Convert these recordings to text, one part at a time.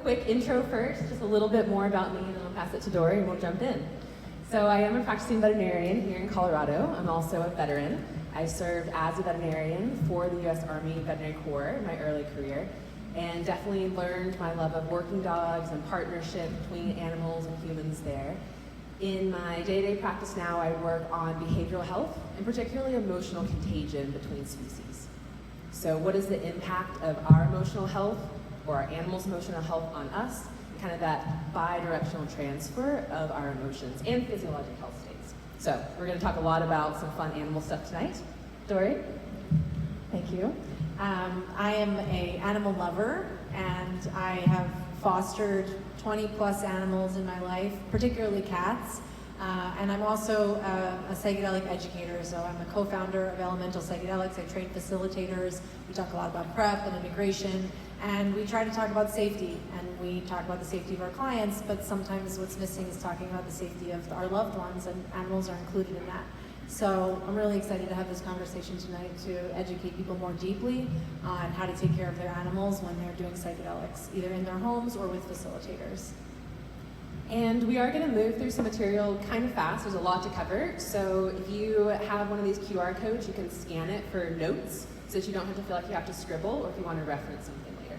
quick intro first, just a little bit more about me, and then I'll pass it to Dory and we'll jump in. So I am a practicing veterinarian here in Colorado. I'm also a veteran. I served as a veterinarian for the U.S. Army Veterinary Corps in my early career, and definitely learned my love of working dogs and partnership between animals and humans there. In my day-to-day practice now, I work on behavioral health, and particularly emotional contagion between species. So what is the impact of our emotional health or our animals' emotional health on us? Kind of that bi-directional transfer of our emotions and physiologic health states. So we're going to talk a lot about some fun animal stuff tonight. Dory? Thank you. I am an animal lover, and I have fostered 20 plus animals in my life, particularly cats. And I'm also a psychedelic educator, so I'm a co-founder of Elemental Psychedelics. I train facilitators. We talk a lot about PrEP and integration, and we try to talk about safety, and we talk about the safety of our clients, but sometimes what's missing is talking about the safety of our loved ones, and animals are included in that. So I'm really excited to have this conversation tonight to educate people more deeply on how to take care of their animals when they're doing psychedelics, either in their homes or with facilitators. And we are going to move through some material kind of fast. There's a lot to cover. So if you have one of these QR codes, you can scan it for notes so that you don't have to feel like you have to scribble or if you want to reference something later.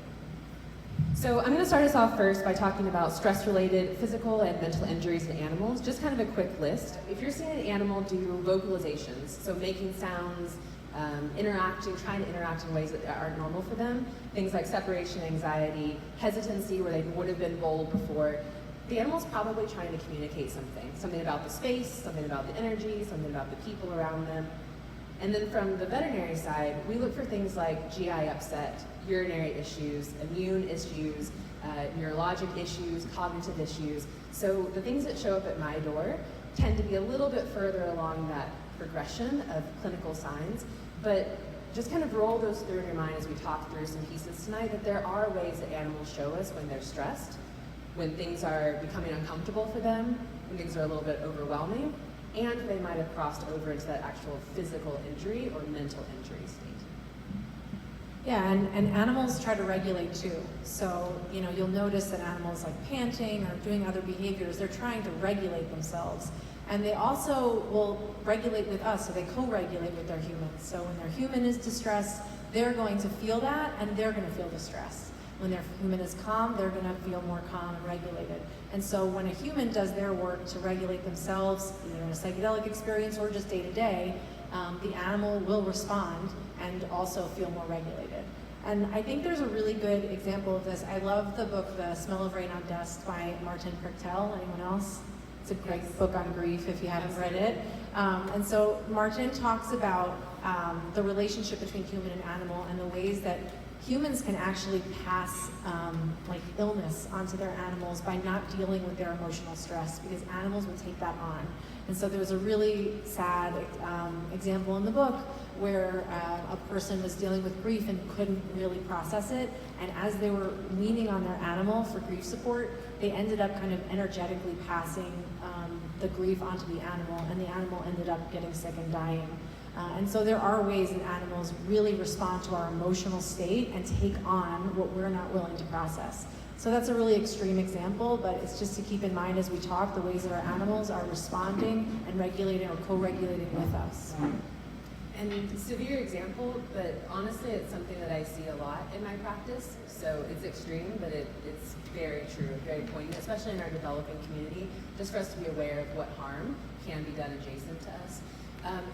So I'm going to start us off first by talking about stress-related physical and mental injuries in animals. Just kind of a quick list. If you're seeing an animal do vocalizations, so making sounds, trying to interact in ways that aren't normal for them, things like separation anxiety, hesitancy where they would have been bold before, the animal's probably trying to communicate something about the space, something about the energy, something about the people around them. And then from the veterinary side, we look for things like GI upset, urinary issues, immune issues, neurologic issues, cognitive issues. So the things that show up at my door tend to be a little bit further along that progression of clinical signs, but just kind of roll those through in your mind as we talk through some pieces tonight, that there are ways that animals show us when they're stressed, when things are becoming uncomfortable for them, when things are a little bit overwhelming, and they might have crossed over into that actual physical injury or mental injury state. Yeah, and animals try to regulate too. So, you'll notice that animals like panting or doing other behaviors, they're trying to regulate themselves. And they also will regulate with us, so they co-regulate with their humans. So when their human is distressed, they're going to feel that, and they're going to feel distress. When their human is calm, they're going to feel more calm and regulated. And so when a human does their work to regulate themselves, either in a psychedelic experience or just day to day, the animal will respond and also feel more regulated. And I think there's a really good example of this. I love the book, The Smell of Rain on Dust by Martin Prichtel. Anyone else? It's a great book on grief if you haven't read it. And so Martin talks about the relationship between human and animal and the ways that humans can actually pass illness onto their animals by not dealing with their emotional stress, because animals will take that on. And so there was a really sad example in the book where a person was dealing with grief and couldn't really process it, and as they were leaning on their animal for grief support, they ended up kind of energetically passing the grief onto the animal, and the animal ended up getting sick and dying. And so there are ways that animals really respond to our emotional state and take on what we're not willing to process. So that's a really extreme example, but it's just to keep in mind as we talk the ways that our animals are responding and regulating or co-regulating with us. And severe example, but honestly it's something that I see a lot in my practice. So it's extreme, but it's very true, very poignant, especially in our developing community, just for us to be aware of what harm can be done adjacent to us.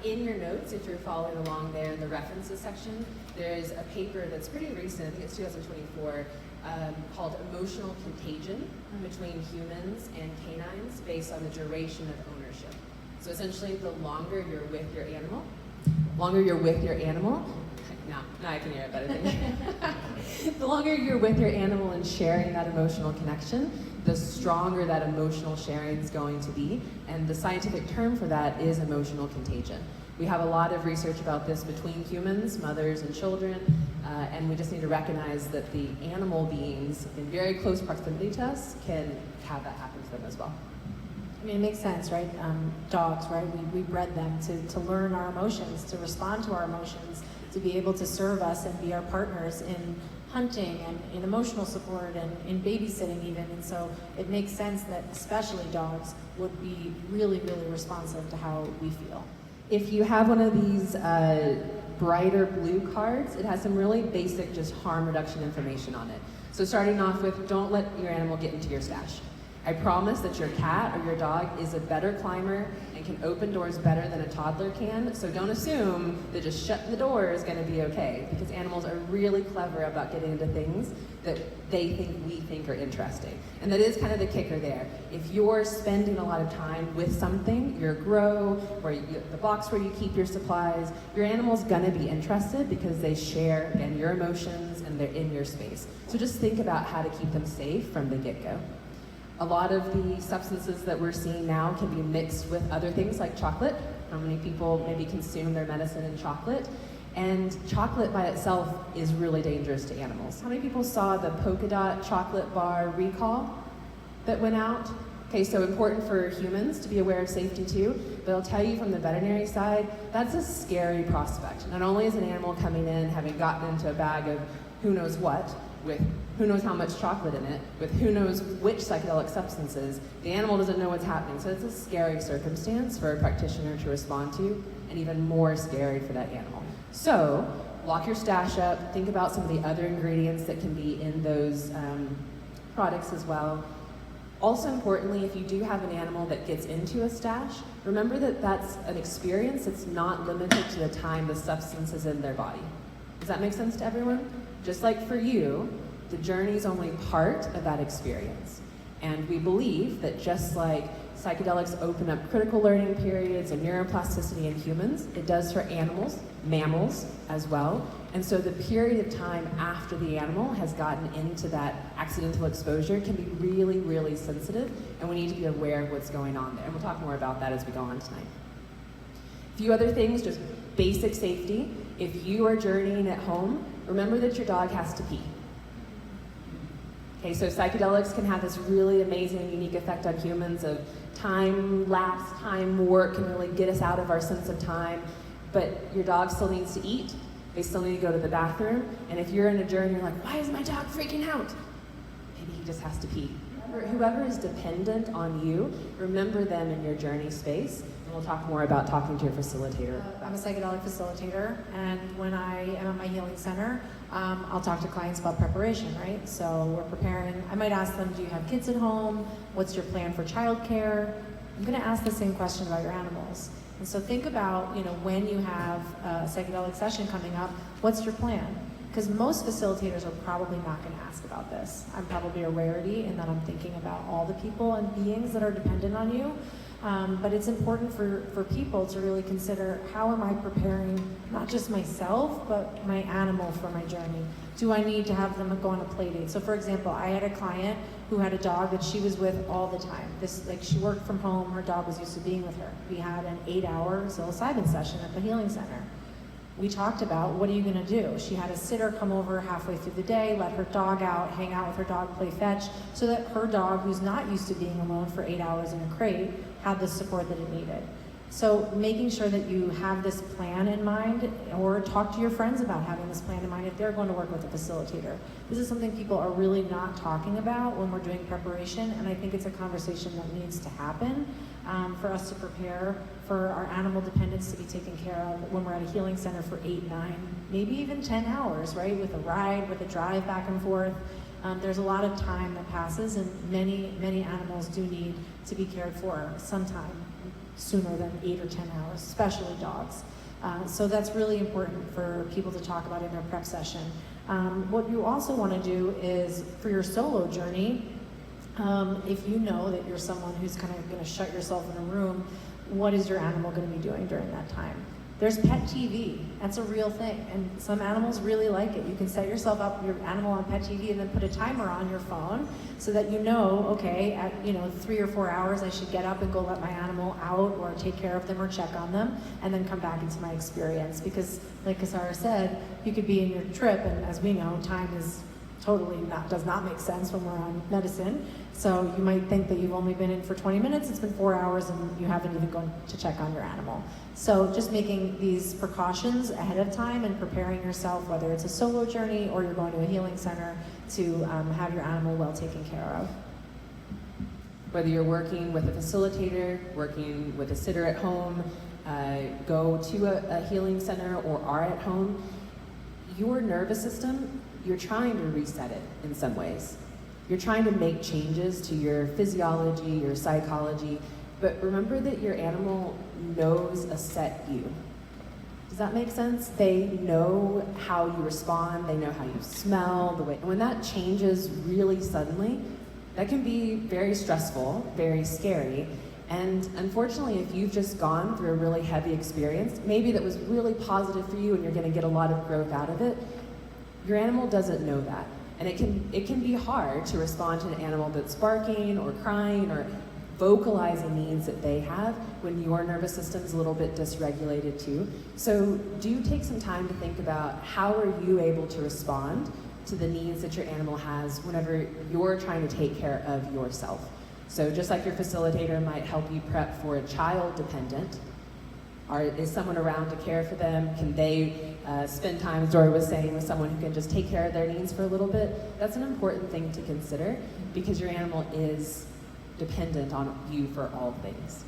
In your notes, if you're following along there in the references section, there's a paper that's pretty recent, I think it's 2024, called Emotional Contagion between Humans and Canines based on the duration of ownership. So essentially, the longer you're with your animal, now I can hear it better than you. The longer you're with your animal and sharing that emotional connection, the stronger that emotional sharing is going to be. And the scientific term for that is emotional contagion. We have a lot of research about this between humans, mothers and children, and we just need to recognize that the animal beings in very close proximity to us can have that happen to them as well. I mean, it makes sense, right? Dogs, right? We bred them to learn our emotions, to respond to our emotions, to be able to serve us and be our partners in hunting and in emotional support and in babysitting even. And so it makes sense that especially dogs would be really, really responsive to how we feel. If you have one of these brighter blue cards, it has some really basic just harm reduction information on it. So starting off with, don't let your animal get into your stash. I promise that your cat or your dog is a better climber and can open doors better than a toddler can, so don't assume that just shut the door is going to be okay, because animals are really clever about getting into things that they think we think are interesting. And that is kind of the kicker there. If you're spending a lot of time with something, your grow, or the box where you keep your supplies, your animal's going to be interested because they share, again, your emotions and they're in your space. So just think about how to keep them safe from the get-go. A lot of the substances that we're seeing now can be mixed with other things like chocolate. How many people maybe consume their medicine in chocolate? And chocolate by itself is really dangerous to animals. How many people saw the polka dot chocolate bar recall that went out? Okay, so important for humans to be aware of safety too, but I'll tell you from the veterinary side, that's a scary prospect. Not only is an animal coming in having gotten into a bag of who knows what, with who knows how much chocolate in it, with who knows which psychedelic substances, the animal doesn't know what's happening. So it's a scary circumstance for a practitioner to respond to, and even more scary for that animal. So lock your stash up, think about some of the other ingredients that can be in those products as well. Also importantly, if you do have an animal that gets into a stash, remember that that's an experience that's not limited to the time the substance is in their body. Does that make sense to everyone? Just like for you, the journey is only part of that experience. And we believe that just like psychedelics open up critical learning periods and neuroplasticity in humans, it does for animals, mammals as well. And so the period of time after the animal has gotten into that accidental exposure can be really, really sensitive, and we need to be aware of what's going on there. And we'll talk more about that as we go on tonight. A few other things, just basic safety. If you are journeying at home, remember that your dog has to pee. Okay, so psychedelics can have this really amazing, unique effect on humans of time lapse, time warp, can really get us out of our sense of time. But your dog still needs to eat. They still need to go to the bathroom. And if you're in a journey, you're like, why is my dog freaking out? Maybe he just has to pee. Whoever is dependent on you, remember them in your journey space. And we'll talk more about talking to your facilitator. I'm a psychedelic facilitator, and when I am at my healing center, I'll talk to clients about preparation, right? So we're preparing. I might ask them, do you have kids at home? What's your plan for childcare? I'm going to ask the same question about your animals. And so think about, when you have a psychedelic session coming up, what's your plan? Because most facilitators are probably not going to ask about this. I'm probably a rarity in that I'm thinking about all the people and beings that are dependent on you. But it's important for people to really consider, how am I preparing not just myself, but my animal for my journey? Do I need to have them go on a play date? So for example, I had a client who had a dog that she was with all the time. She worked from home, her dog was used to being with her. We had an 8-hour psilocybin session at the healing center. We talked about, what are you gonna do? She had a sitter come over halfway through the day, let her dog out, hang out with her dog, play fetch, so that her dog, who's not used to being alone for 8 hours in a crate, had the support that it needed. So making sure that you have this plan in mind, or talk to your friends about having this plan in mind if they're going to work with a facilitator. This is something people are really not talking about when we're doing preparation, and I think it's a conversation that needs to happen for us to prepare for our animal dependents to be taken care of when we're at a healing center for 8, 9, maybe even 10 hours, right? With a ride, with a drive back and forth. There's a lot of time that passes, and many animals do need to be cared for sometime sooner than 8 or 10 hours, especially dogs. So that's really important for people to talk about in their prep session. What you also want to do is, for your solo journey, if you know that you're someone who's kind of going to shut yourself in a room, what is your animal going to be doing during that time? There's pet TV. That's a real thing, and some animals really like it. You can set yourself up your animal on pet TV and then put a timer on your phone so that you know, okay, at 3 or 4 hours I should get up and go let my animal out or take care of them or check on them, and then come back into my experience. Because like Kasara said, you could be in your trip, and as we know, time is totally does not make sense when we're on medicine. So you might think that you've only been in for 20 minutes, it's been 4 hours and you haven't even gone to check on your animal. So just making these precautions ahead of time and preparing yourself, whether it's a solo journey or you're going to a healing center, to have your animal well taken care of. Whether you're working with a facilitator, working with a sitter at home, go to a healing center or are at home, your nervous system, you're trying to reset it in some ways. You're trying to make changes to your physiology, your psychology, but remember that your animal knows a set you. Does that make sense? They know how you respond, they know how you smell, the way. And when that changes really suddenly, that can be very stressful, very scary. And unfortunately, if you've just gone through a really heavy experience, maybe that was really positive for you and you're gonna get a lot of growth out of it, your animal doesn't know that. And it can be hard to respond to an animal that's barking or crying or vocalizing needs that they have when your nervous system's a little bit dysregulated too. So do take some time to think about how are you able to respond to the needs that your animal has whenever you're trying to take care of yourself. So just like your facilitator might help you prep for a child dependent, is someone around to care for them? Can they spend time, as Dory was saying, with someone who can just take care of their needs for a little bit? That's an important thing to consider because your animal is dependent on you for all things.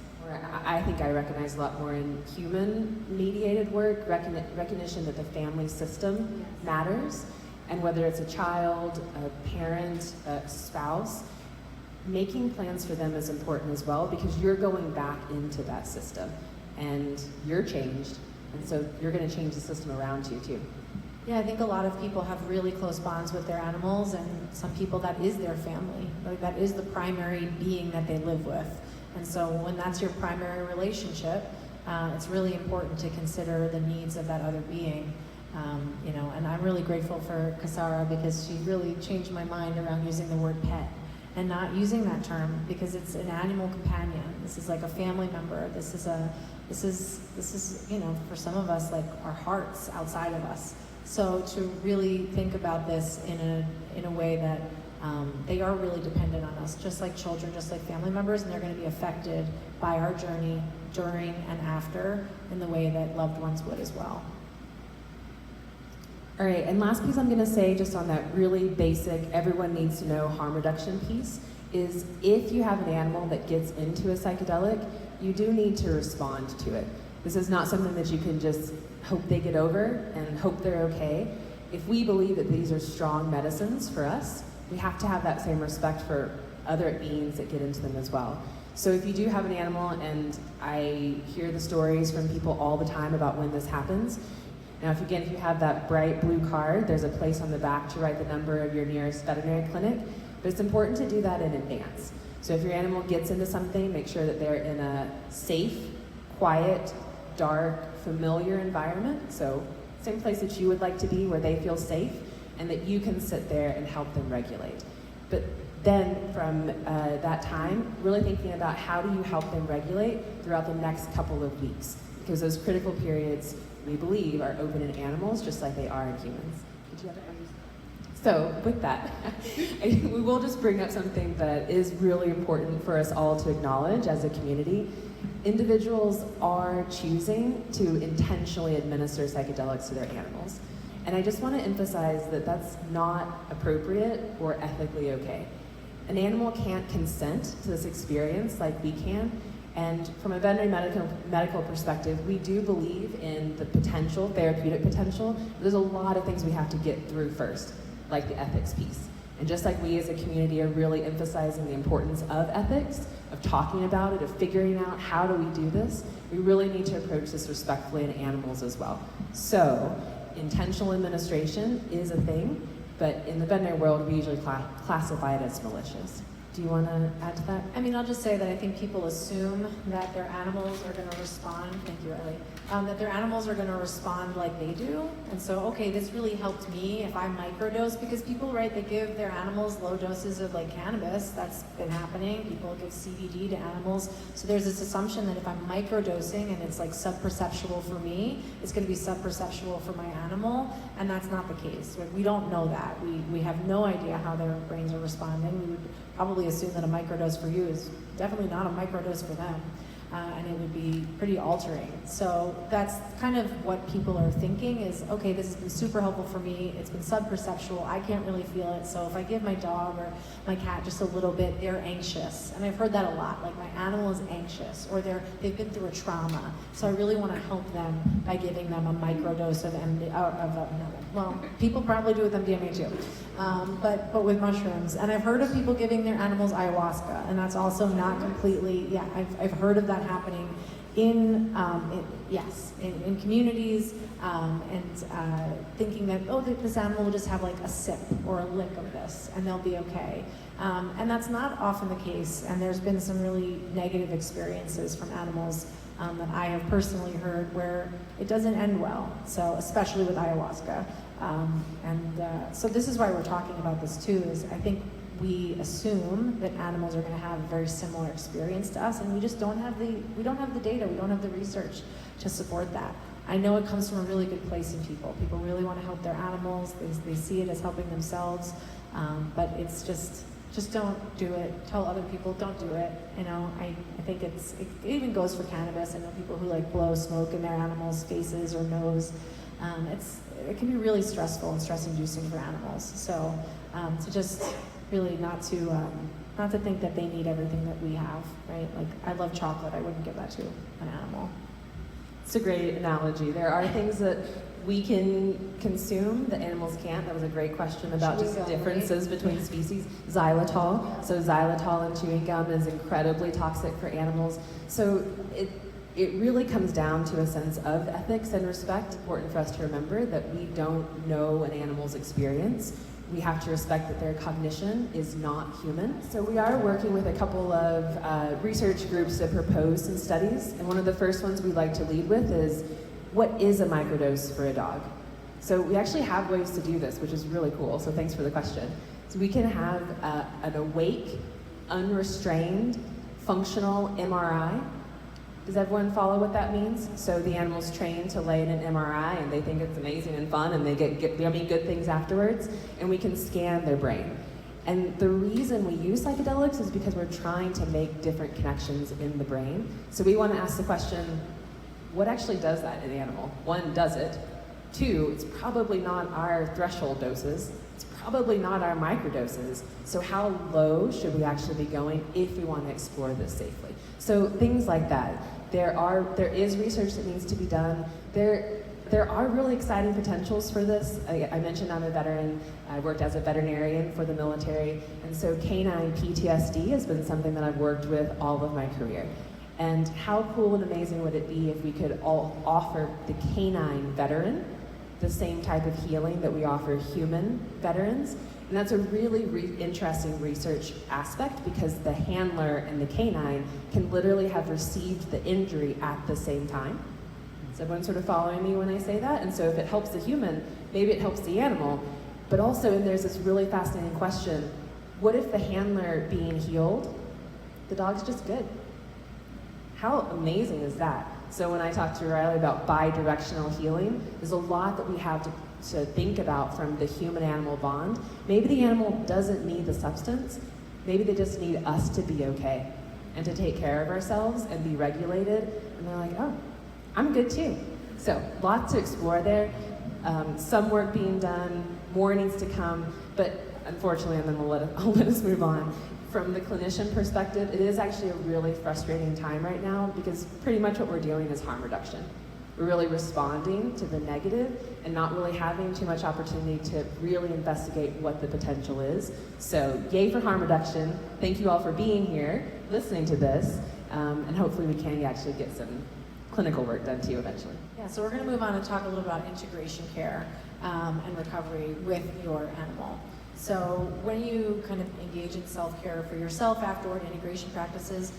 I think I recognize a lot more in human-mediated work, recognition that the family system matters, and whether it's a child, a parent, a spouse, making plans for them is important as well because you're going back into that system and you're changed, and so you're going to change the system around you too. Yeah, I think a lot of people have really close bonds with their animals, and some people that is their family. Like that is the primary being that they live with. And so when that's your primary relationship, it's really important to consider the needs of that other being. And I'm really grateful for Kasara because she really changed my mind around using the word pet and not using that term because it's an animal companion. This is like a family member. This is for some of us like our hearts outside of us. So to really think about this in a way that they are really dependent on us, just like children, just like family members, and they're going to be affected by our journey during and after in the way that loved ones would as well. All right, and last piece I'm going to say just on that really basic, everyone needs to know harm reduction piece is if you have an animal that gets into a psychedelic, you do need to respond to it. This is not something that you can just hope they get over and hope they're okay. If we believe that these are strong medicines for us, we have to have that same respect for other beings that get into them as well. So if you do have an animal, and I hear the stories from people all the time about when this happens. Now, if you have that bright blue card, there's a place on the back to write the number of your nearest veterinary clinic, but it's important to do that in advance. So if your animal gets into something, make sure that they're in a safe, quiet, dark, familiar environment. So same place that you would like to be where they feel safe and that you can sit there and help them regulate. But then from that time, really thinking about how do you help them regulate throughout the next couple of weeks, because those critical periods, we believe, are open in animals just like they are in humans. Did you have So with that, we will just bring up something that is really important for us all to acknowledge as a community. Individuals are choosing to intentionally administer psychedelics to their animals. And I just want to emphasize that that's not appropriate or ethically okay. An animal can't consent to this experience like we can. And from a veterinary medical perspective, we do believe in the potential, therapeutic potential. There's a lot of things we have to get through first, like the ethics piece. And just like we as a community are really emphasizing the importance of ethics, of talking about it, of figuring out how do we do this, we really need to approach this respectfully in animals as well. So, intentional administration is a thing, but in the veterinary world, we usually classify it as malicious. Do you want to add to that? I mean, I'll just say that I think people assume that their animals are going to respond, thank you, Riley, that their animals are going to respond like they do. And so, okay, this really helped me if I microdose, because people, right, they give their animals low doses of like cannabis. That's been happening. People give CBD to animals. So there's this assumption that if I'm microdosing and it's like subperceptual for me, it's going to be subperceptual for my animal. And that's not the case. We don't know that. We have no idea how their brains are responding. We would probably assume that a microdose for you is definitely not a microdose for them, and it would be pretty altering. So that's kind of what people are thinking is, okay, this has been super helpful for me, it's been subperceptual, I can't really feel it, so if I give my dog or my cat just a little bit, they're anxious. And I've heard that a lot, like my animal is anxious, or they've been through a trauma, so I really want to help them by giving them a microdose of well, people probably do with MDMA too, but with mushrooms. And I've heard of people giving their animals ayahuasca, and that's also not completely, yeah, I've heard of that happening in communities, and thinking that, oh, this animal will just have like a sip or a lick of this and they'll be okay. And that's not often the case, and there's been some really negative experiences from animals that I have personally heard where it doesn't end well, so especially with ayahuasca. So this is why we're talking about this too, is I think we assume that animals are going to have a very similar experience to us, and we just don't have the data, we don't have the research to support that. I know it comes from a really good place in people. People really want to help their animals, they see it as helping themselves, but it's just don't do it. Tell other people, don't do it. You know, I think it even goes for cannabis. I know people who like blow smoke in their animals' faces or nose. It can be really stressful and stress-inducing for animals. So to just really not to think that they need everything that we have, right? Like, I love chocolate, I wouldn't give that to an animal. It's a great analogy. There are things that we can consume that animals can't. That was a great question about just differences between species. Xylitol. So xylitol in chewing gum is incredibly toxic for animals. So it really comes down to a sense of ethics and respect. Important for us to remember that we don't know an animal's experience. We have to respect that their cognition is not human. So we are working with a couple of research groups to propose some studies. And one of the first ones we'd like to lead with is, what is a microdose for a dog? So we actually have ways to do this, which is really cool. So thanks for the question. So we can have an awake, unrestrained, functional MRI. Does everyone follow what that means? So the animal's trained to lay in an MRI and they think it's amazing and fun and they get good things afterwards, and we can scan their brain. And the reason we use psychedelics is because we're trying to make different connections in the brain. So we want to ask the question, what actually does that in an animal? One, does it? Two, it's probably not our threshold doses. It's probably not our microdoses. So how low should we actually be going if we want to explore this safely? So things like that. There is research that needs to be done. There are really exciting potentials for this. I mentioned I'm a veteran. I worked as a veterinarian for the military, and so canine PTSD has been something that I've worked with all of my career. And how cool and amazing would it be if we could all offer the canine veteran the same type of healing that we offer human veterans? And that's a really interesting research aspect, because the handler and the canine can literally have received the injury at the same time. Is everyone sort of following me when I say that? And so if it helps the human, maybe it helps the animal. But also, and there's this really fascinating question, what if the handler being healed, the dog's just good? How amazing is that? So when I talked to Riley about bi-directional healing, there's a lot that we have to think about from the human-animal bond. Maybe the animal doesn't need the substance. Maybe they just need us to be okay and to take care of ourselves and be regulated. And they're like, oh, I'm good too. So lots to explore there. Some work being done, more needs to come, but unfortunately, and then I'll let us move on. From the clinician perspective, it is actually a really frustrating time right now, because pretty much what we're doing is harm reduction. We're really responding to the negative and not really having too much opportunity to really investigate what the potential is. So yay for harm reduction. Thank you all for being here, listening to this, and hopefully we can actually get some clinical work done too eventually. Yeah, so we're going to move on and talk a little about integration care and recovery with your animal. So when you kind of engage in self-care for yourself afterward, integration practices,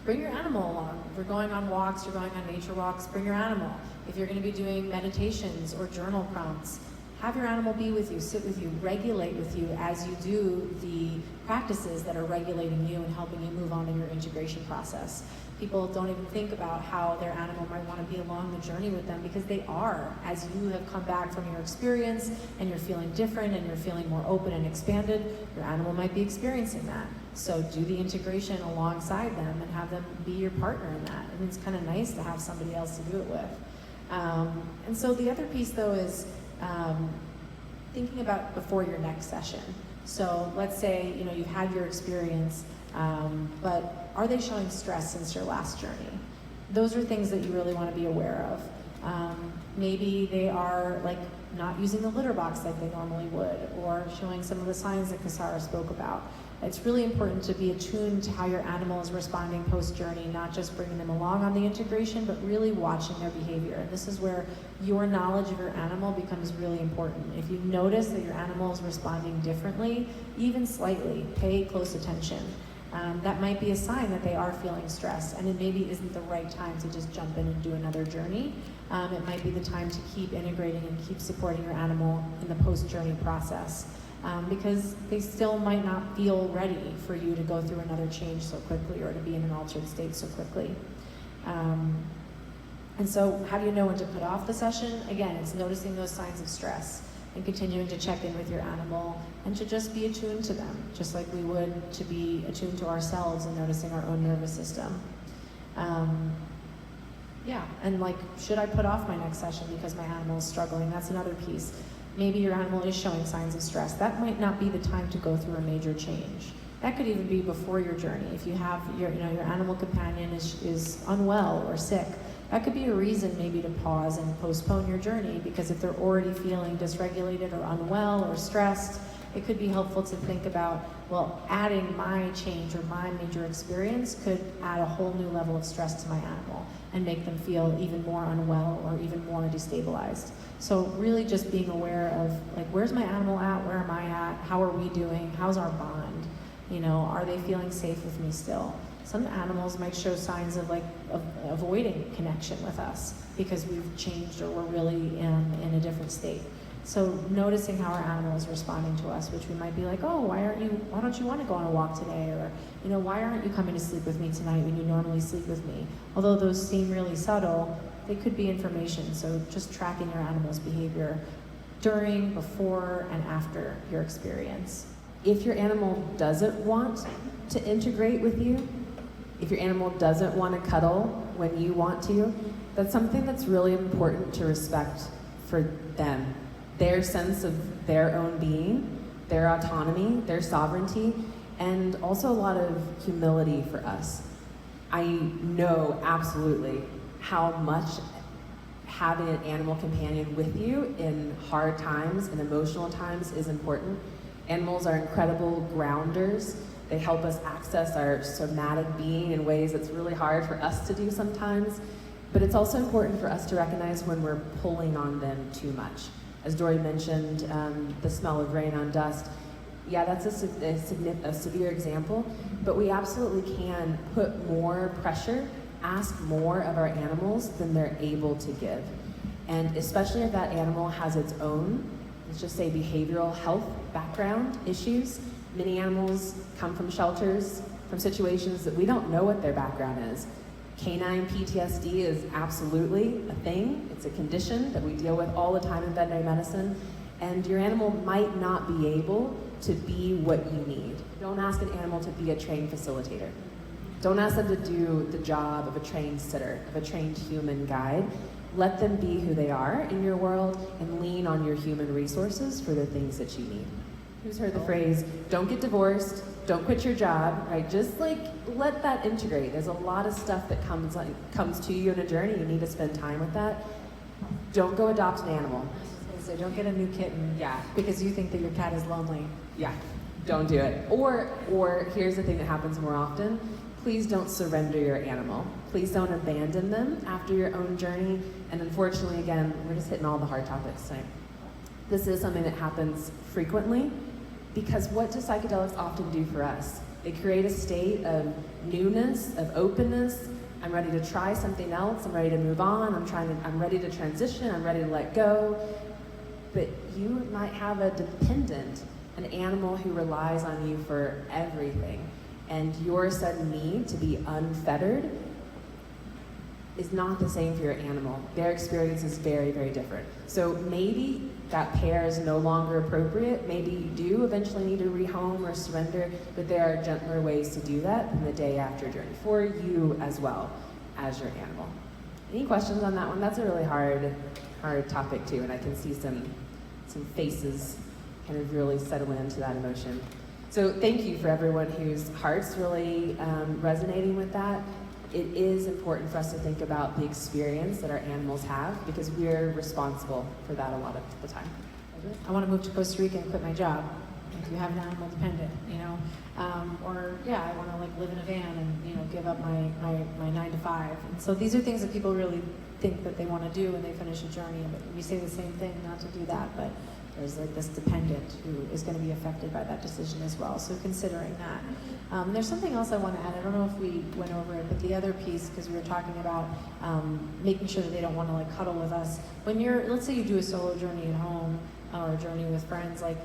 bring your animal along. If you're going on walks, you're going on nature walks, bring your animal. If you're going to be doing meditations or journal prompts, have your animal be with you, sit with you, regulate with you as you do the practices that are regulating you and helping you move on in your integration process. People don't even think about how their animal might want to be along the journey with them, because they are. As you have come back from your experience and you're feeling different and you're feeling more open and expanded, your animal might be experiencing that. So do the integration alongside them and have them be your partner in that. And it's kind of nice to have somebody else to do it with. And so the other piece though is thinking about before your next session. So let's say you've had your experience, but are they showing stress since your last journey? Those are things that you really want to be aware of. Maybe they are like not using the litter box like they normally would, or showing some of the signs that Kasara spoke about. It's really important to be attuned to how your animal is responding post-journey, not just bringing them along on the integration, but really watching their behavior. And this is where your knowledge of your animal becomes really important. If you notice that your animal is responding differently, even slightly, pay close attention. That might be a sign that they are feeling stress, and it maybe isn't the right time to just jump in and do another journey. It might be the time to keep integrating and keep supporting your animal in the post-journey process. Because they still might not feel ready for you to go through another change so quickly or to be in an altered state so quickly. And so how do you know when to put off the session? Again, it's noticing those signs of stress and continuing to check in with your animal and to just be attuned to them, just like we would to be attuned to ourselves and noticing our own nervous system. Yeah, and like, should I put off my next session because my animal is struggling? That's another piece. Maybe your animal is showing signs of stress. That might not be the time to go through a major change. That could even be before your journey. If you have your animal companion is unwell or sick, that could be a reason maybe to pause and postpone your journey, because if they're already feeling dysregulated or unwell or stressed, it could be helpful to think about, well, adding my change or my major experience could add a whole new level of stress to my animal and make them feel even more unwell or even more destabilized. So really just being aware of, like, where's my animal at? Where am I at? How are we doing? How's our bond? Are they feeling safe with me still? Some animals might show signs of avoiding connection with us because we've changed or we're really in a different state. So noticing how our animal is responding to us, which we might be like, oh, why don't you want to go on a walk today? Or, why aren't you coming to sleep with me tonight when you normally sleep with me? Although those seem really subtle, they could be information. So just tracking your animal's behavior during, before, and after your experience. If your animal doesn't want to integrate with you, if your animal doesn't want to cuddle when you want to, that's something that's really important to respect for them. Their sense of their own being, their autonomy, their sovereignty, and also a lot of humility for us. I know absolutely how much having an animal companion with you in hard times and emotional times is important. Animals are incredible grounders. They help us access our somatic being in ways that's really hard for us to do sometimes. But it's also important for us to recognize when we're pulling on them too much. As Dory mentioned, the smell of rain on dust. Yeah, that's a severe example, but we absolutely can put more pressure, ask more of our animals than they're able to give. And especially if that animal has its own, let's just say, behavioral health background issues. Many animals come from shelters, from situations that we don't know what their background is. Canine PTSD is absolutely a thing. It's a condition that we deal with all the time in veterinary medicine. And your animal might not be able to be what you need. Don't ask an animal to be a trained facilitator. Don't ask them to do the job of a trained sitter, of a trained human guide. Let them be who they are in your world and lean on your human resources for the things that you need. Who's heard the phrase, don't get divorced, don't quit your job, right? Just let that integrate. There's a lot of stuff that comes to you in a journey. You need to spend time with that. Don't go adopt an animal. So don't get a new kitten. Yeah. Because you think that your cat is lonely. Yeah, don't do it. Or here's the thing that happens more often. Please don't surrender your animal. Please don't abandon them after your own journey. And unfortunately, again, we're just hitting all the hard topics tonight. This is something that happens frequently. Because what do psychedelics often do for us? They create a state of newness, of openness. I'm ready to try something else. I'm ready to move on. I'm ready to transition. I'm ready to let go. But you might have a dependent, an animal who relies on you for everything. And your sudden need to be unfettered is not the same for your animal. Their experience is very, very different. So maybe that pair is no longer appropriate. Maybe you do eventually need to rehome or surrender, but there are gentler ways to do that than the day after journey for you as well as your animal. Any questions on that one? That's a really hard topic too, and I can see some faces kind of really settle into that emotion. So thank you for everyone whose heart's really resonating with that. It is important for us to think about the experience that our animals have because we're responsible for that a lot of the time. I want to move to Costa Rica and quit my job. If you have an animal dependent, or I want to like live in a van and give up my 9 to 5. And so these are things that people really think that they want to do when they finish a journey. But we say the same thing, not to do that, but there's like this dependent who is going to be affected by that decision as well. So considering that. There's something else I want to add. I don't know if we went over it, but the other piece, because we were talking about making sure that they don't want to like cuddle with us. When let's say you do a solo journey at home or a journey with friends, like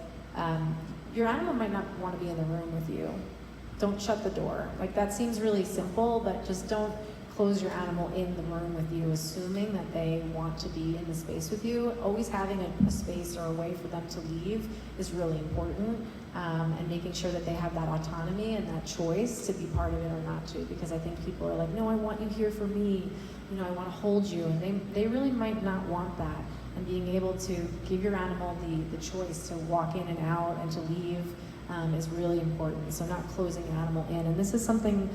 your animal might not want to be in the room with you. Don't shut the door. Like that seems really simple, but just don't close your animal in the room with you, assuming that they want to be in the space with you. Always having a space or a way for them to leave is really important, and making sure that they have that autonomy and that choice to be part of it or not to, because I think people are like, no, I want you here for me, I want to hold you, and they really might not want that. And being able to give your animal the choice to walk in and out and to leave is really important. So not closing an animal in. And this is something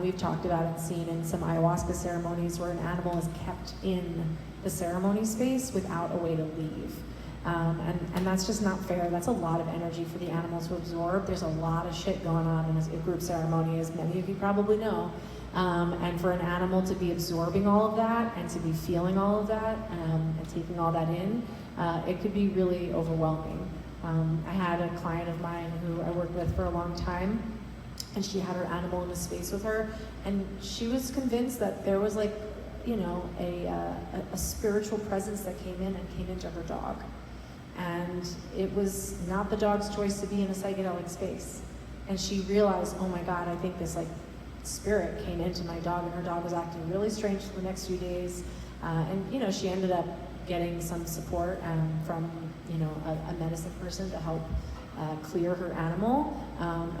we've talked about and seen in some ayahuasca ceremonies where an animal is kept in the ceremony space without a way to leave. And that's just not fair. That's a lot of energy for the animal to absorb. There's a lot of shit going on in a group ceremony, as many of you probably know. And for an animal to be absorbing all of that and to be feeling all of that and taking all that in, it could be really overwhelming. I had a client of mine who I worked with for a long time, and she had her animal in a space with her, and she was convinced that there was like, a spiritual presence that came into her dog. And it was not the dog's choice to be in a psychedelic space. And she realized, oh my God, I think this like spirit came into my dog, and her dog was acting really strange for the next few days. And she ended up getting some support from a medicine person to help clear her animal,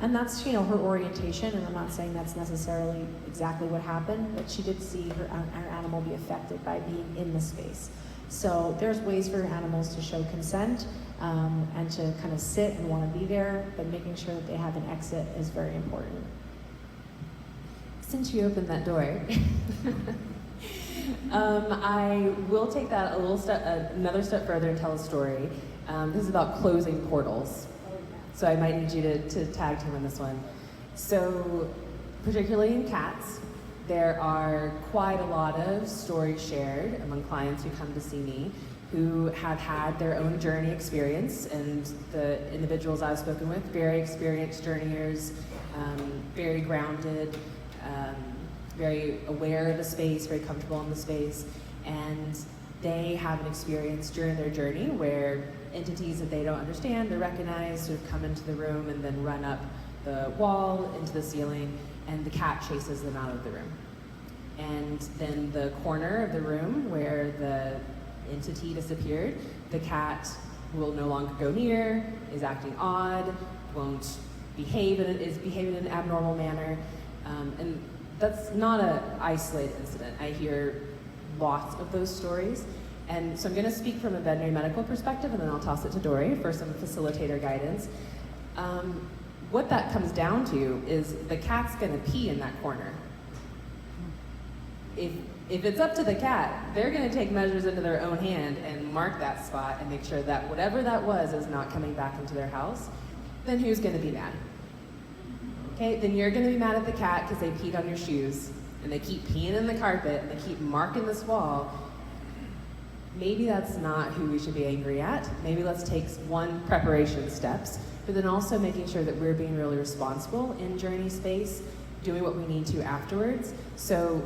and that's her orientation. And I'm not saying that's necessarily exactly what happened, but she did see her animal be affected by being in the space. So there's ways for animals to show consent and to kind of sit and want to be there, but making sure that they have an exit is very important. Since you opened that door, I will take that another step further and tell a story. This is about closing portals. So I might need you to tag team on this one. So particularly in cats, there are quite a lot of stories shared among clients who come to see me who have had their own journey experience, and the individuals I've spoken with, very experienced journeyers, very grounded, very aware of the space, very comfortable in the space, and they have an experience during their journey where entities that they don't understand or recognize sort of come into the room and then run up the wall into the ceiling, and the cat chases them out of the room. And then the corner of the room where the entity disappeared, the cat will no longer go near, is acting odd, won't is behaving in an abnormal manner, and that's not an isolated incident. I hear lots of those stories. And so I'm going to speak from a veterinary medical perspective, and then I'll toss it to Dory for some facilitator guidance. What that comes down to is the cat's going to pee in that corner. If it's up to the cat, they're going to take measures into their own hand and mark that spot and make sure that whatever that was is not coming back into their house. Then who's going to be mad? Okay, then you're going to be mad at the cat because they peed on your shoes, and they keep peeing in the carpet, and they keep marking this wall. Maybe that's not who we should be angry at. Maybe let's take one preparation steps but then also making sure that we're being really responsible in journey space, doing what we need to afterwards. So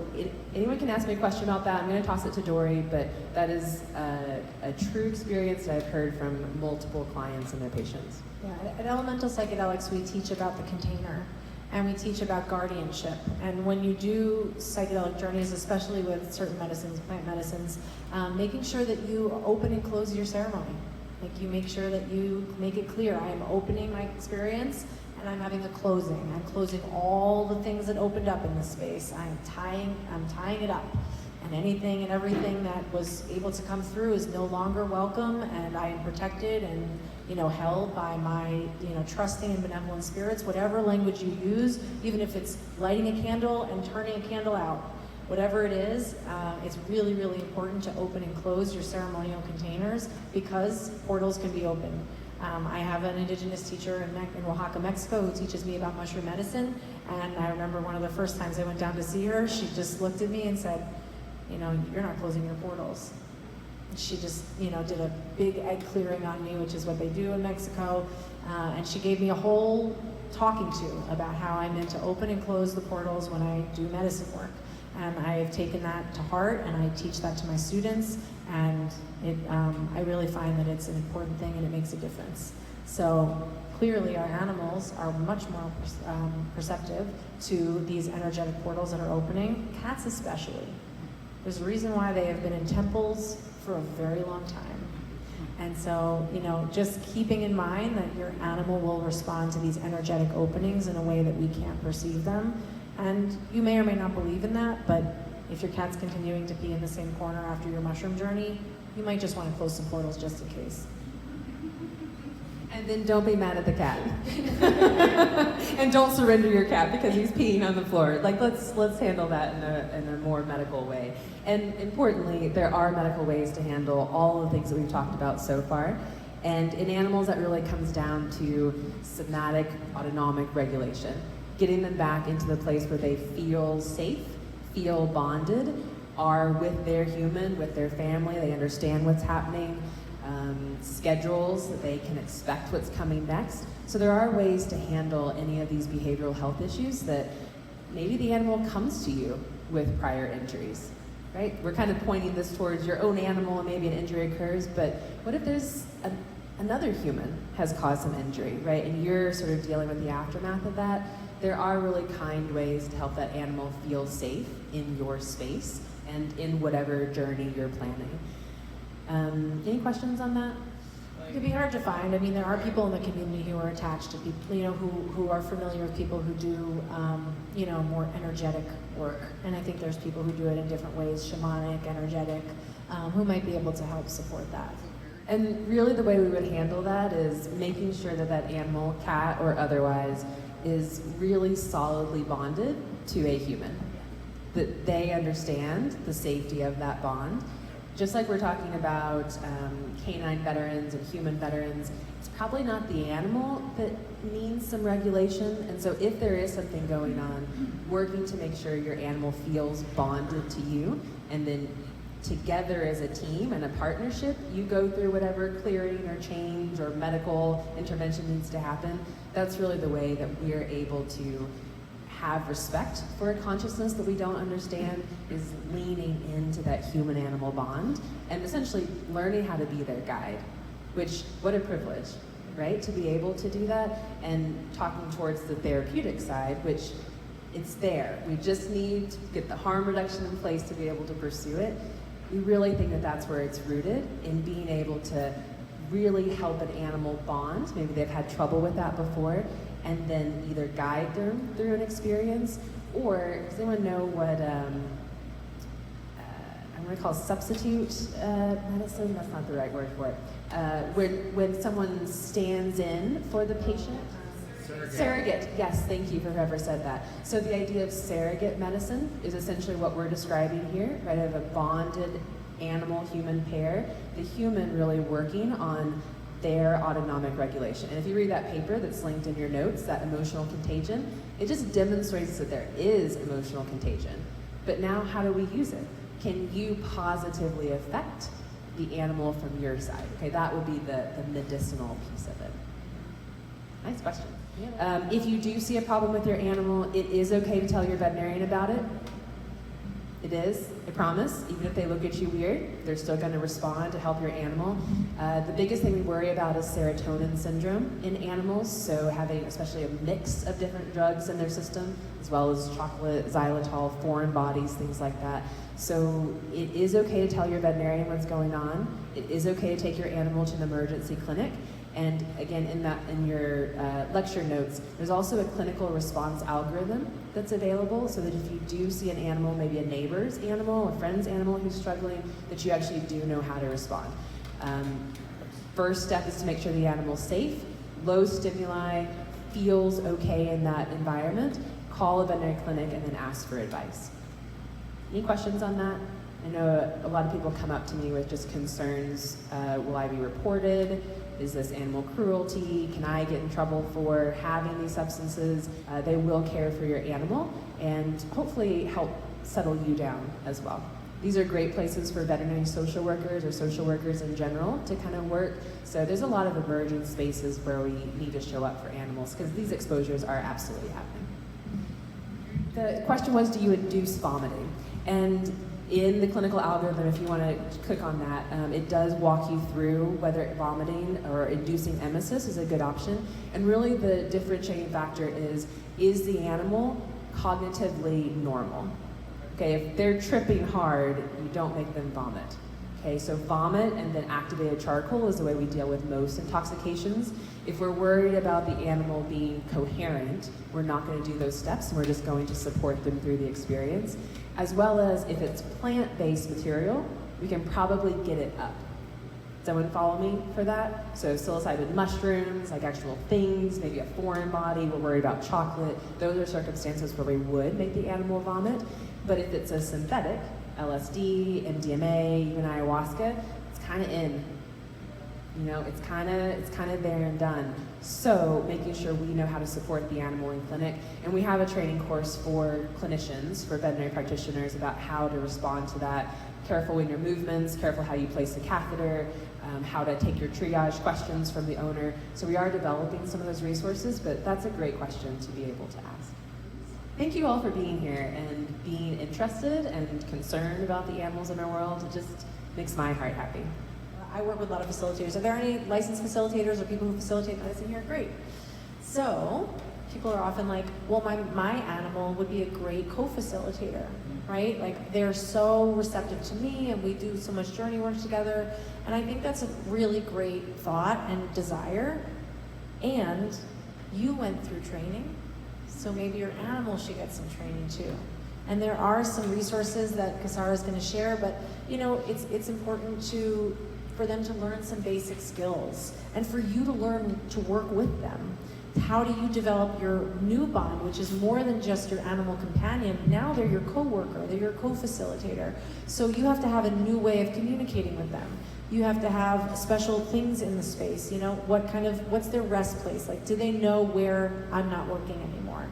anyone can ask me a question about that. I'm going to toss it to Dory, but that is a true experience that I've heard from multiple clients and their patients. Yeah, at Elemental Psychedelics, we teach about the container, and we teach about guardianship. And when you do psychedelic journeys, especially with certain medicines, plant medicines, making sure that you open and close your ceremony. Like, you make sure that you make it clear, I am opening my experience, and I'm having a closing. I'm closing all the things that opened up in this space. I'm tying it up. And anything and everything that was able to come through is no longer welcome, and I am protected and, held by my, trusting and benevolent spirits, whatever language you use, even if it's lighting a candle and turning a candle out. Whatever it is, it's really, really important to open and close your ceremonial containers, because portals can be open. I have an indigenous teacher in Oaxaca, Mexico, who teaches me about mushroom medicine, and I remember one of the first times I went down to see her, she just looked at me and said, you're not closing your portals. She just, did a big egg clearing on me, which is what they do in Mexico, and she gave me a whole talking to about how I'm meant to open and close the portals when I do medicine work. And I have taken that to heart, and I teach that to my students, and I really find that it's an important thing and it makes a difference. So clearly our animals are much more perceptive to these energetic portals that are opening, cats especially. There's a reason why they have been in temples for a very long time. And so, just keeping in mind that your animal will respond to these energetic openings in a way that we can't perceive them. And you may or may not believe in that, but if your cat's continuing to pee in the same corner after your mushroom journey, you might just want to close some portals just in case. And then don't be mad at the cat. And don't surrender your cat because he's peeing on the floor. Like, let's handle that in a more medical way. And importantly, there are medical ways to handle all the things that we've talked about so far. And in animals, that really comes down to somatic autonomic regulation. Getting them back into the place where they feel safe, feel bonded, are with their human, with their family, they understand what's happening, schedules, that they can expect what's coming next. So there are ways to handle any of these behavioral health issues that maybe the animal comes to you with prior injuries, right? We're kind of pointing this towards your own animal and maybe an injury occurs, but what if there's another human has caused some injury, right? And you're sort of dealing with the aftermath of that. There are really kind ways to help that animal feel safe in your space and in whatever journey you're planning. Any questions on that? It can be hard to find. I mean, there are people in the community who are attached to people, who are familiar with people who do, more energetic work. And I think there's people who do it in different ways, shamanic, energetic, who might be able to help support that. And really the way we would handle that is making sure that that animal, cat or otherwise, is really solidly bonded to a human. That they understand the safety of that bond. Just like we're talking about canine veterans and human veterans, it's probably not the animal that needs some regulation. And so if there is something going on, working to make sure your animal feels bonded to you, and then together as a team and a partnership, you go through whatever clearing or change or medical intervention needs to happen. That's really the way that we're able to have respect for a consciousness that we don't understand, is leaning into that human-animal bond and essentially learning how to be their guide, which, what a privilege, right? To be able to do that, and talking towards the therapeutic side, which it's there. We just need to get the harm reduction in place to be able to pursue it. We really think that that's where it's rooted, in being able to really help an animal bond. Maybe they've had trouble with that before, and then either guide them through an experience, or does anyone know what I'm going to call substitute medicine? That's not the right word for it. When someone stands in for the patient? Surrogate, yes, thank you for whoever said that. So the idea of surrogate medicine is essentially what we're describing here, right? Of a bonded animal-human pair, the human really working on their autonomic regulation. And if you read that paper that's linked in your notes, that emotional contagion, it just demonstrates that there is emotional contagion. But now how do we use it? Can you positively affect the animal from your side? Okay, that would be the medicinal piece of it. Nice question. If you do see a problem with your animal, it is okay to tell your veterinarian about it. It is, I promise. Even if they look at you weird, they're still going to respond to help your animal. The biggest thing we worry about is serotonin syndrome in animals, so having especially a mix of different drugs in their system, as well as chocolate, xylitol, foreign bodies, things like that. So it is okay to tell your veterinarian what's going on. It is okay to take your animal to an emergency clinic. And again, in your lecture notes, there's also a clinical response algorithm that's available, so that if you do see an animal, maybe a neighbor's animal, a friend's animal who's struggling, that you actually do know how to respond. First step is to make sure the animal's safe, low stimuli, feels okay in that environment. Call a veterinary clinic and then ask for advice. Any questions on that? I know a lot of people come up to me with just concerns. Will I be reported? Is this animal cruelty? Can I get in trouble for having these substances? They will care for your animal and hopefully help settle you down as well. These are great places for veterinary social workers or social workers in general to kind of work. So there's a lot of emerging spaces where we need to show up for animals because these exposures are absolutely happening. The question was, do you induce vomiting? And in the clinical algorithm, if you want to click on that, it does walk you through whether vomiting or inducing emesis is a good option. And really the differentiating factor is the animal cognitively normal? Okay, if they're tripping hard, you don't make them vomit. Okay, so vomit and then activated charcoal is the way we deal with most intoxications. If we're worried about the animal being coherent, we're not going to do those steps, and we're just going to support them through the experience. As well as if it's plant-based material, we can probably get it up. Does everyone follow me for that? So psilocybin mushrooms, like actual things, maybe a foreign body, we're worried about chocolate. Those are circumstances where we would make the animal vomit. But if it's a synthetic, LSD, MDMA, even ayahuasca, it's kind of in. You know, it's kind of there and done. So making sure we know how to support the animal in clinic. And we have a training course for clinicians, for veterinary practitioners, about how to respond to that. Careful in your movements, careful how you place the catheter, how to take your triage questions from the owner. So we are developing some of those resources, but that's a great question to be able to ask. Thank you all for being here and being interested and concerned about the animals in our world. It just makes my heart happy. I work with a lot of facilitators. Are there any licensed facilitators or people who facilitate medicine here? Great. So people are often like, well, my animal would be a great co-facilitator, right? Like they're so receptive to me and we do so much journey work together. And I think that's a really great thought and desire. And you went through training, so maybe your animal should get some training too. And there are some resources that Kasara is going to share, but you know, it's important for them to learn some basic skills and for you to learn to work with them. How do you develop your new bond, which is more than just your animal companion? Now they're your co-worker, they're your co-facilitator. So you have to have a new way of communicating with them. You have to have special things in the space, you know, what's their rest place? Like, do they know where I'm not working anymore,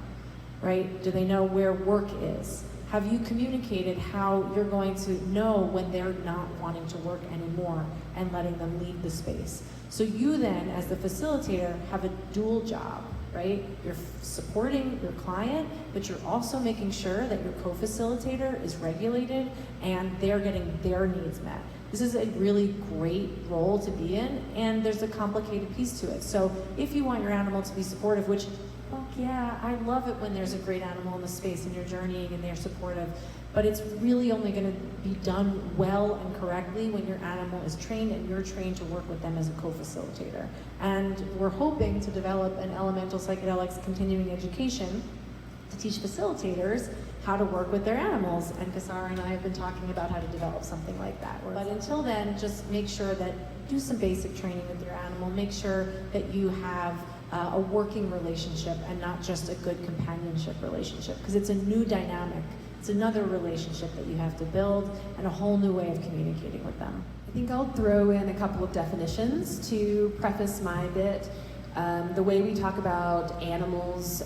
right? Do they know where work is? Have you communicated how you're going to know when they're not wanting to work anymore and letting them leave the space? So you then, as the facilitator, have a dual job, right? You're supporting your client, but you're also making sure that your co-facilitator is regulated and they're getting their needs met. This is a really great role to be in, and there's a complicated piece to it. So if you want your animal to be supportive, which, well, yeah, I love it when there's a great animal in the space and you're journeying and they're supportive, but it's really only going to be done well and correctly when your animal is trained and you're trained to work with them as a co-facilitator. And we're hoping to develop an elemental psychedelics continuing education to teach facilitators how to work with their animals. And Kasara and I have been talking about how to develop something like that. But until then, just make sure that do some basic training with your animal. Make sure that you have a working relationship and not just a good companionship relationship, because it's a new dynamic. It's another relationship that you have to build and a whole new way of communicating with them. I think I'll throw in a couple of definitions to preface my bit. The way we talk about animals,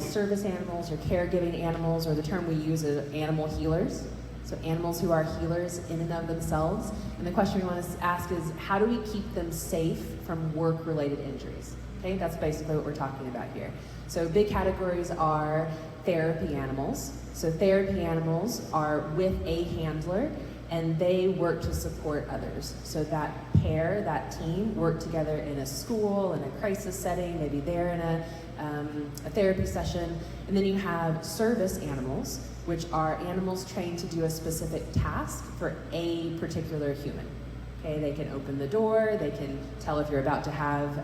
service animals or caregiving animals, or the term we use is animal healers. So animals who are healers in and of themselves. And the question we want to ask is, how do we keep them safe from work-related injuries? Okay, that's basically what we're talking about here. So big categories are therapy animals. So therapy animals are with a handler, and they work to support others. So that pair, that team, work together in a school, in a crisis setting, maybe they're in a therapy session. And then you have service animals, which are animals trained to do a specific task for a particular human. Okay, they can open the door, they can tell if you're about to have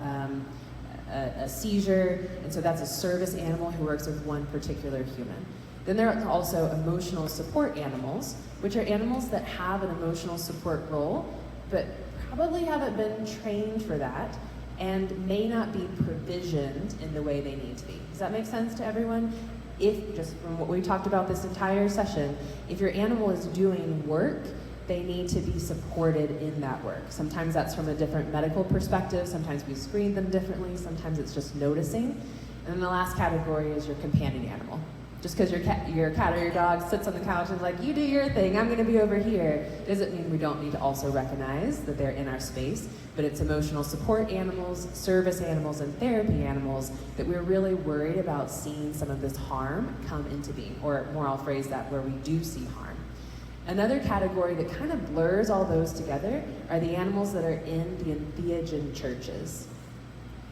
a seizure, and so that's a service animal who works with one particular human. Then there are also emotional support animals, which are animals that have an emotional support role, but probably haven't been trained for that and may not be provisioned in the way they need to be. Does that make sense to everyone? If, just from what we talked about this entire session, if your animal is doing work, they need to be supported in that work. Sometimes that's from a different medical perspective, sometimes we screen them differently, sometimes it's just noticing. And then the last category is your companion animal. Just because your cat or your dog sits on the couch and is like, you do your thing, I'm gonna be over here, doesn't mean we don't need to also recognize that they're in our space, but it's emotional support animals, service animals, and therapy animals that we're really worried about seeing some of this harm come into being, or more I'll phrase that, where we do see harm. Another category that kind of blurs all those together are the animals that are in the entheogen churches.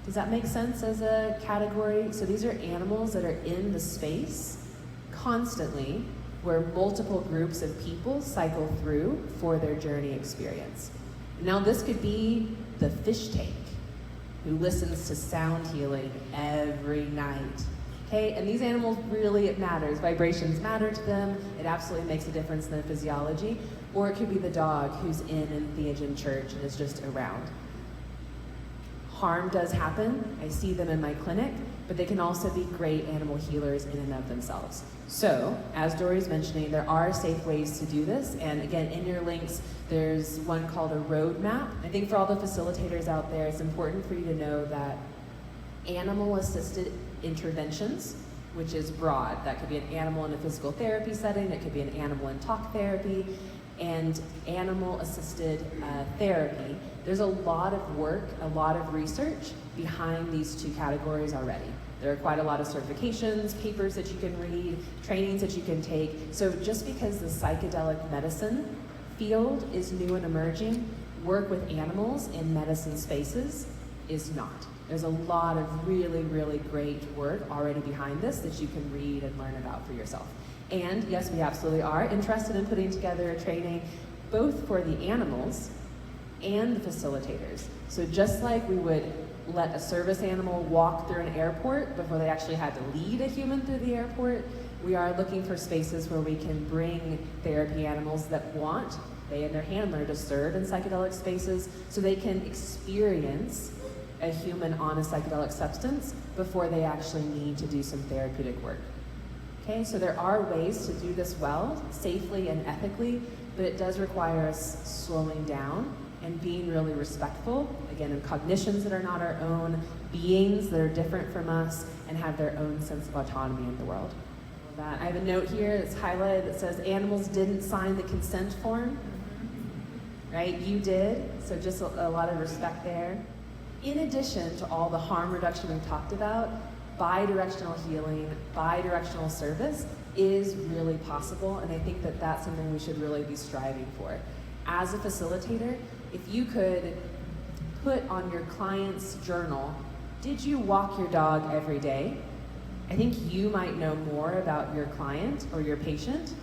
Does that make sense as a category? So these are animals that are in the space constantly where multiple groups of people cycle through for their journey experience. Now this could be the fish tank who listens to sound healing every night. Okay, and these animals really, it matters. Vibrations matter to them. It absolutely makes a difference in their physiology. Or it could be the dog who's in entheogen church and is just around. Harm does happen. I see them in my clinic, but they can also be great animal healers in and of themselves. So, as Dory's mentioning, there are safe ways to do this. And again, in your links, there's one called a roadmap. I think for all the facilitators out there, it's important for you to know that animal-assisted interventions, which is broad. That could be an animal in a physical therapy setting, it could be an animal in talk therapy, and animal-assisted therapy. There's a lot of work, a lot of research behind these two categories already. There are quite a lot of certifications, papers that you can read, trainings that you can take. So just because the psychedelic medicine field is new and emerging, work with animals in medicine spaces is not. There's a lot of really, really great work already behind this that you can read and learn about for yourself. And yes, we absolutely are interested in putting together a training both for the animals and the facilitators. So just like we would let a service animal walk through an airport before they actually had to lead a human through the airport, we are looking for spaces where we can bring therapy animals that want, they and their handler, to serve in psychedelic spaces so they can experience a human on a psychedelic substance before they actually need to do some therapeutic work. Okay, so there are ways to do this well, safely and ethically, but it does require us slowing down and being really respectful, again, of cognitions that are not our own, beings that are different from us, and have their own sense of autonomy in the world. I have a note here that's highlighted that says animals didn't sign the consent form, right? You did, so just a lot of respect there. In addition to all the harm reduction we've talked about, bi-directional healing, bi-directional service is really possible, and I think that that's something we should really be striving for. As a facilitator, if you could put on your client's journal, did you walk your dog every day? I think you might know more about your client or your patient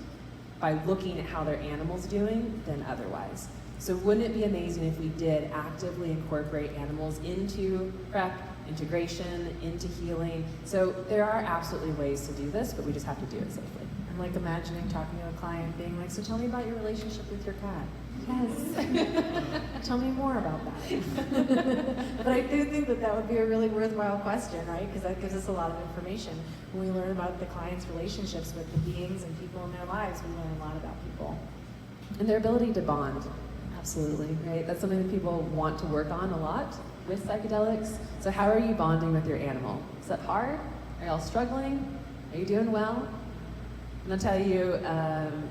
by looking at how their animal's doing than otherwise. So wouldn't it be amazing if we did actively incorporate animals into prep, integration, into healing? So there are absolutely ways to do this, but we just have to do it safely. I'm like imagining talking to a client being like, so tell me about your relationship with your cat. Yes. Tell me more about that. But I do think that that would be a really worthwhile question, right? Because that gives us a lot of information. When we learn about the client's relationships with the beings and people in their lives, we learn a lot about people. And their ability to bond. Absolutely, right? That's something that people want to work on a lot with psychedelics. So how are you bonding with your animal? Is that hard? Are y'all struggling? Are you doing well? I'm gonna tell you,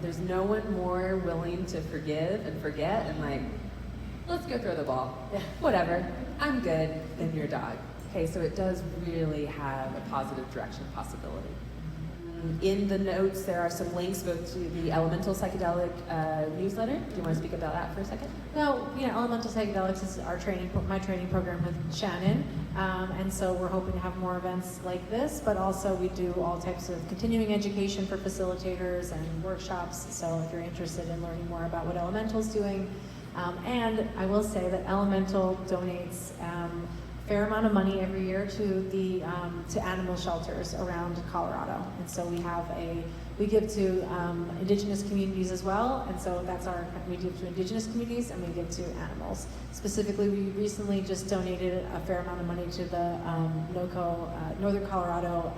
there's no one more willing to forgive and forget and like, let's go throw the ball. Yeah. Whatever, I'm good, than your dog. Okay, so it does really have a positive direction possibility. In the notes, there are some links both to the Elemental Psychedelic newsletter. Do you want to speak about that for a second? Well, Elemental Psychedelics is my training program with Shannon, and so we're hoping to have more events like this, but also we do all types of continuing education for facilitators and workshops, so if you're interested in learning more about what Elemental's doing. And I will say that Elemental donates fair amount of money every year to animal shelters around Colorado, and so we give to indigenous communities as well, and so we give to indigenous communities and we give to animals. Specifically, we recently just donated a fair amount of money to the Northern Colorado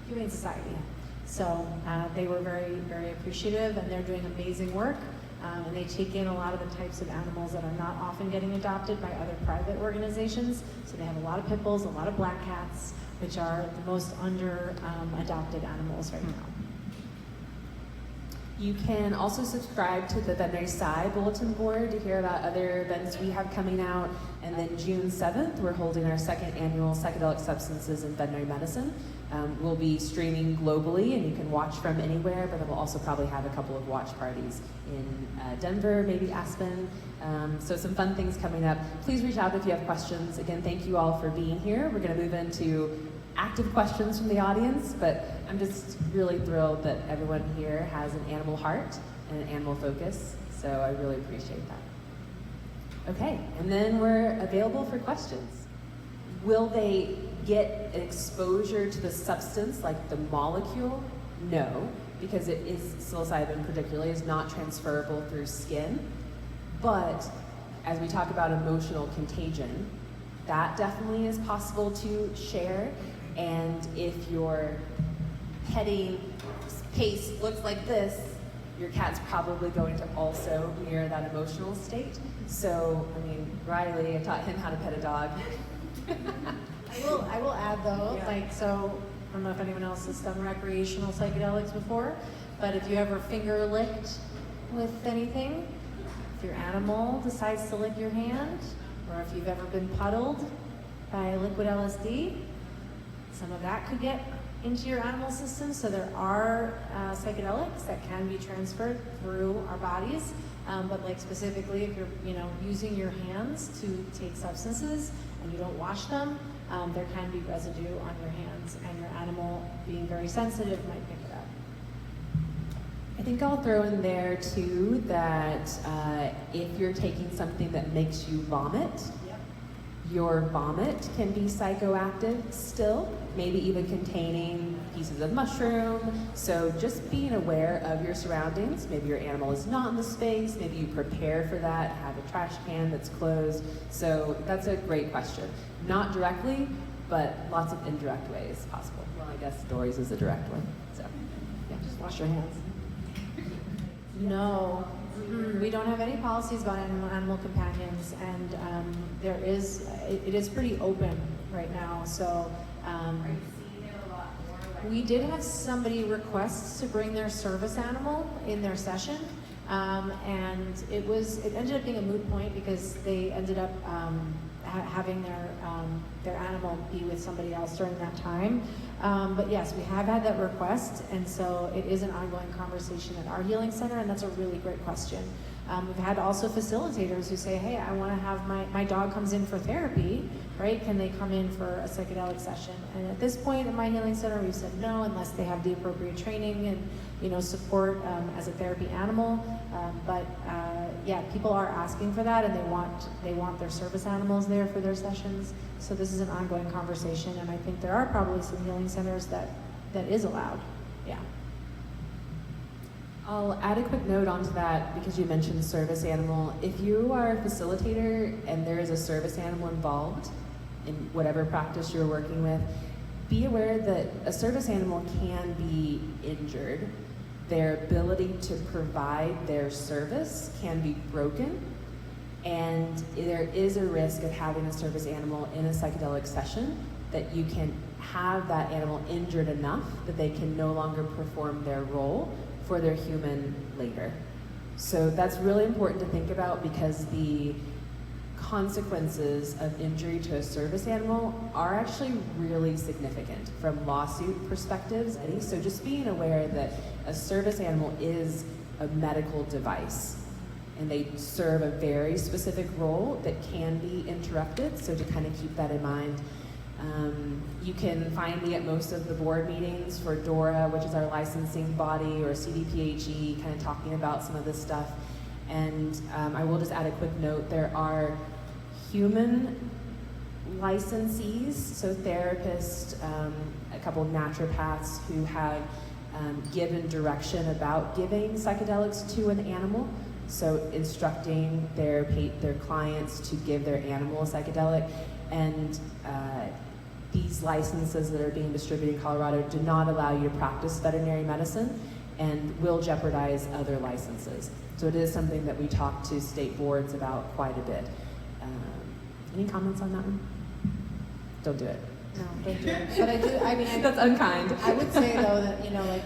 Humane Society. So they were very, very appreciative, and they're doing amazing work. And they take in a lot of the types of animals that are not often getting adopted by other private organizations. So they have a lot of pit bulls, a lot of black cats, which are the most adopted animals right now. You can also subscribe to the Veterinary Sci bulletin board to hear about other events we have coming out. And then June 7th, we're holding our second annual Psychedelic Substances in Veterinary Medicine. We'll be streaming globally, and you can watch from anywhere, but then we'll also probably have a couple of watch parties in Denver, maybe Aspen. So some fun things coming up. Please reach out if you have questions. Again, thank you all for being here. We're going to move into active questions from the audience, but I'm just really thrilled that everyone here has an animal heart and an animal focus, so I really appreciate that. Okay, and then we're available for questions. Will they get an exposure to the substance, like the molecule? No, because psilocybin particularly is not transferable through skin. But as we talk about emotional contagion, that definitely is possible to share. And if your petting pace looks like this, your cat's probably going to also mirror that emotional state. So, Riley, I taught him how to pet a dog. I will add though, I don't know if anyone else has done recreational psychedelics before, but if you ever finger licked with anything, if your animal decides to lick your hand, or if you've ever been puddled by liquid LSD, some of that could get into your animal system. So there are psychedelics that can be transferred through our bodies, but specifically if you're using your hands to take substances and you don't wash them, there can be residue on your hands, and your animal, being very sensitive, might pick it up. I think I'll throw in there too that if you're taking something that makes you vomit, your vomit can be psychoactive still, maybe even containing pieces of mushroom. So just being aware of your surroundings. Maybe your animal is not in the space, maybe you prepare for that, have a trash can that's closed. So that's a great question. Not directly, but lots of indirect ways possible. Well, I guess stories is a direct one. So yeah, just wash your hands. No, we don't have any policies about animal companions, and it is pretty open right now. So we did have somebody request to bring their service animal in their session, and it ended up being a moot point because they ended up having their animal be with somebody else during that time. But yes, we have had that request, and so it is an ongoing conversation at our healing center, and that's a really great question. We've had also facilitators who say, hey, I want to have my dog comes in for therapy, right? Can they come in for a psychedelic session? And at this point in my healing center, we've said no, unless they have the appropriate training and support as a therapy animal. But yeah, people are asking for that, and they want their service animals there for their sessions. So this is an ongoing conversation, and I think there are probably some healing centers that is allowed. Yeah. I'll add a quick note onto that because you mentioned service animal. If you are a facilitator and there is a service animal involved in whatever practice you're working with, be aware that a service animal can be injured. Their ability to provide their service can be broken, and there is a risk of having a service animal in a psychedelic session that you can have that animal injured enough that they can no longer perform their role for their human later. So that's really important to think about because the consequences of injury to a service animal are actually really significant from lawsuit perspectives. So just being aware that a service animal is a medical device and they serve a very specific role that can be interrupted, so to kind of keep that in mind. You can find me at most of the board meetings for DORA, which is our licensing body, or CDPHE, kind of talking about some of this stuff. And I will just add a quick note, there are human licensees, so therapists, a couple of naturopaths who have given direction about giving psychedelics to an animal, so instructing their clients to give their animal a psychedelic. And these licenses that are being distributed in Colorado do not allow you to practice veterinary medicine and will jeopardize other licenses. So it is something that we talk to state boards about quite a bit. Any comments on that one? Don't do it. No, don't do it. But I do, I mean, that's unkind. I would say though that, you know, like,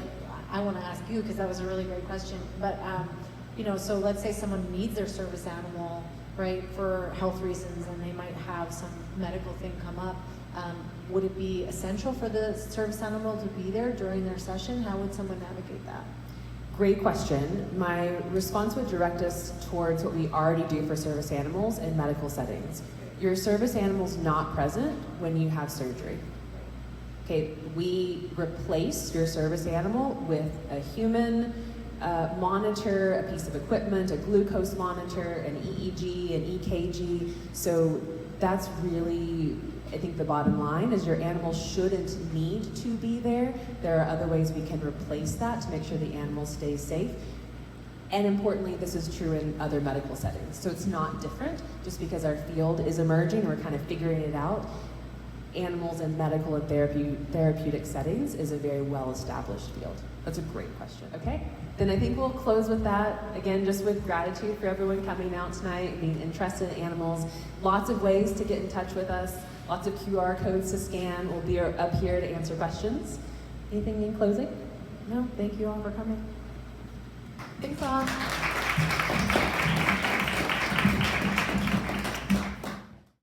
I want to ask you, because that was a really great question, but, you know, so let's say someone needs their service animal, right, for health reasons, and they might have some medical thing come up. Would it be essential for the service animal to be there during their session? How would someone navigate that? Great question. My response would direct us towards what we already do for service animals in medical settings. Your service animal's not present when you have surgery. Okay, we replace your service animal with a human monitor, a piece of equipment, a glucose monitor, an EEG, an EKG. So that's really, I think, the bottom line is your animal shouldn't need to be there. There are other ways we can replace that to make sure the animal stays safe. And importantly, this is true in other medical settings. So it's not different just because our field is emerging, we're kind of figuring it out. Animals in medical and therapeutic settings is a very well-established field. That's a great question. Okay, then I think we'll close with that. Again, just with gratitude for everyone coming out tonight and being interested in animals. Lots of ways to get in touch with us. Lots of QR codes to scan. We'll be up here to answer questions. Anything in closing? No? Thank you all for coming. Thanks all.